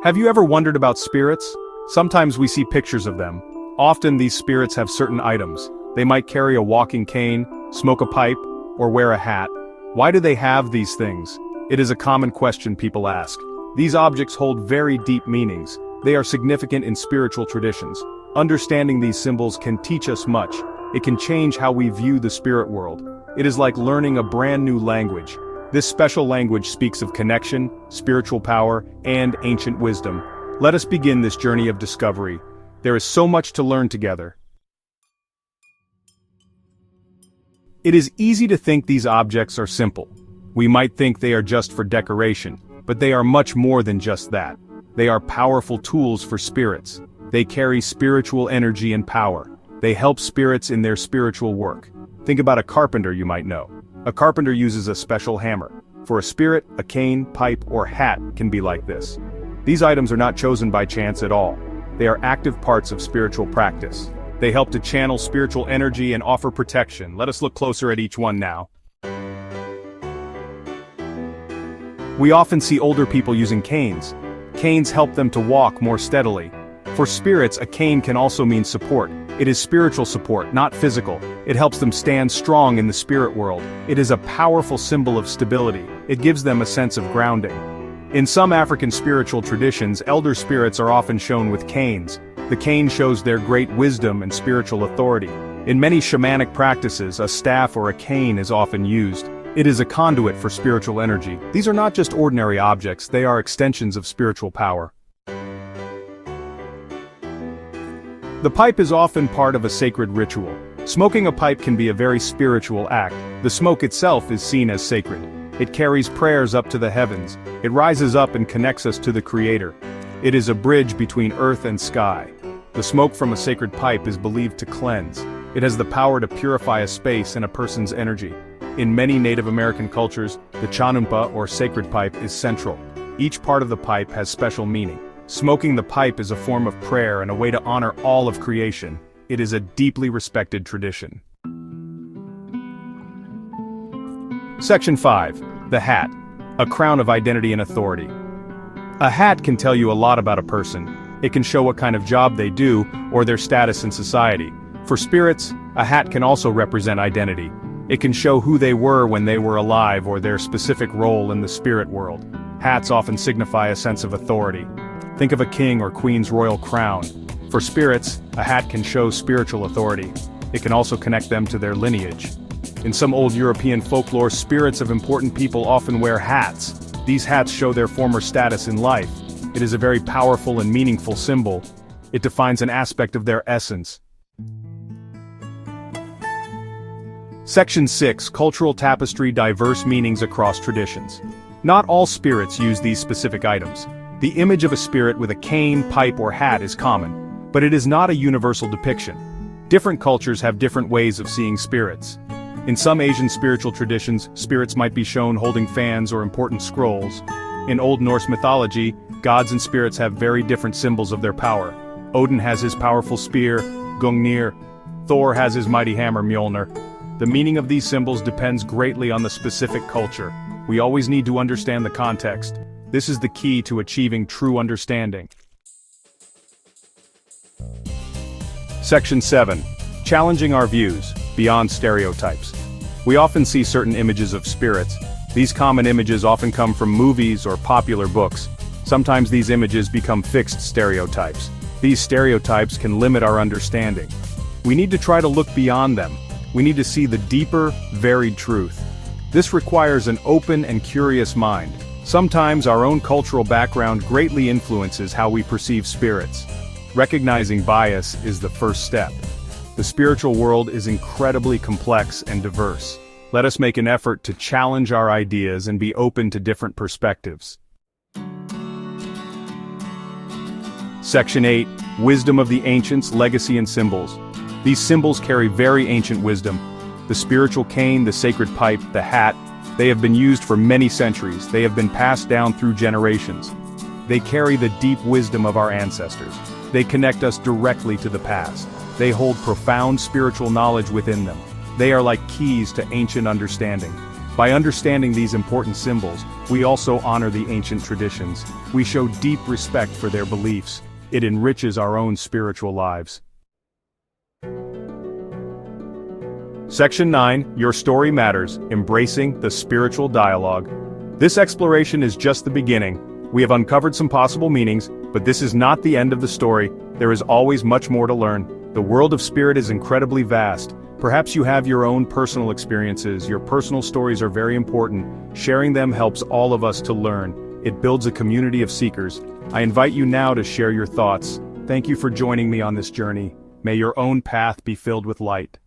Have you ever wondered about spirits? Sometimes we see pictures of them. Often these spirits have certain items. They might carry a walking cane, smoke a pipe, or wear a hat. Why do they have these things? It is a common question people ask. These objects hold very deep meanings. They are significant in spiritual traditions. Understanding these symbols can teach us much. It can change how we view the spirit world. It is like learning a brand new language. This special language speaks of connection, spiritual power, and ancient wisdom. Let us begin this journey of discovery. There is so much to learn together. It is easy to think these objects are simple. We might think they are just for decoration, but they are much more than just that. They are powerful tools for spirits. They carry spiritual energy and power. They help spirits in their spiritual work. Think about a carpenter you might know. A carpenter uses a special hammer. For a spirit, a cane, pipe, or hat can be like this. These items are not chosen by chance at all. They are active parts of spiritual practice. They help to channel spiritual energy and offer protection. Let us look closer at each one now. We often see older people using canes. Canes help them to walk more steadily. For spirits, a cane can also mean support. It is spiritual support, not physical. It helps them stand strong in the spirit world. It is a powerful symbol of stability. It gives them a sense of grounding. In some African spiritual traditions, elder spirits are often shown with canes. The cane shows their great wisdom and spiritual authority. In many shamanic practices, a staff or a cane is often used. It is a conduit for spiritual energy. These are not just ordinary objects, they are extensions of spiritual power. The pipe is often part of a sacred ritual. Smoking a pipe can be a very spiritual act. The smoke itself is seen as sacred. It carries prayers up to the heavens. It rises up and connects us to the Creator. It is a bridge between earth and sky. The smoke from a sacred pipe is believed to cleanse. It has the power to purify a space and a person's energy. In many Native American cultures, the chanumpa or sacred pipe is central. Each part of the pipe has special meaning. Smoking the pipe is a form of prayer and a way to honor all of creation. It is a deeply respected tradition. Section 5. The hat. A crown of identity and authority. A hat can tell you a lot about a person. It can show what kind of job they do, or their status in society. For spirits, a hat can also represent identity. It can show who they were when they were alive or their specific role in the spirit world. Hats often signify a sense of authority. Think of a king or queen's royal crown. For spirits, a hat can show spiritual authority. It can also connect them to their lineage. In some old European folklore, spirits of important people often wear hats. These hats show their former status in life. It is a very powerful and meaningful symbol. It defines an aspect of their essence. Section 6. Cultural tapestry, diverse meanings across traditions. Not all spirits use these specific items. The image of a spirit with a cane, pipe, or hat is common, but it is not a universal depiction. Different cultures have different ways of seeing spirits. In some Asian spiritual traditions, spirits might be shown holding fans or important scrolls. In Old Norse mythology, gods and spirits have very different symbols of their power. Odin has his powerful spear, Gungnir. Thor has his mighty hammer, Mjolnir. The meaning of these symbols depends greatly on the specific culture. We always need to understand the context. This is the key to achieving true understanding. Section 7. Challenging our views, beyond stereotypes. We often see certain images of spirits. These common images often come from movies or popular books. Sometimes these images become fixed stereotypes. These stereotypes can limit our understanding. We need to try to look beyond them. We need to see the deeper, varied truth. This requires an open and curious mind. Sometimes our own cultural background greatly influences how we perceive spirits. Recognizing bias is the first step. The spiritual world is incredibly complex and diverse. Let us make an effort to challenge our ideas and be open to different perspectives. Section 8. Wisdom of the Ancients, Legacy and Symbols. These symbols carry very ancient wisdom. The spiritual cane, the sacred pipe, the hat, they have been used for many centuries. They have been passed down through generations. They carry the deep wisdom of our ancestors. They connect us directly to the past. They hold profound spiritual knowledge within them. They are like keys to ancient understanding. By understanding these important symbols, we also honor the ancient traditions. We show deep respect for their beliefs. It enriches our own spiritual lives. Section 9, Your Story Matters, Embracing the Spiritual Dialogue. This exploration is just the beginning. We have uncovered some possible meanings, but this is not the end of the story. There is always much more to learn. The world of spirit is incredibly vast. Perhaps you have your own personal experiences. Your personal stories are very important. Sharing them helps all of us to learn. It builds a community of seekers. I invite you now to share your thoughts. Thank you for joining me on this journey. May your own path be filled with light.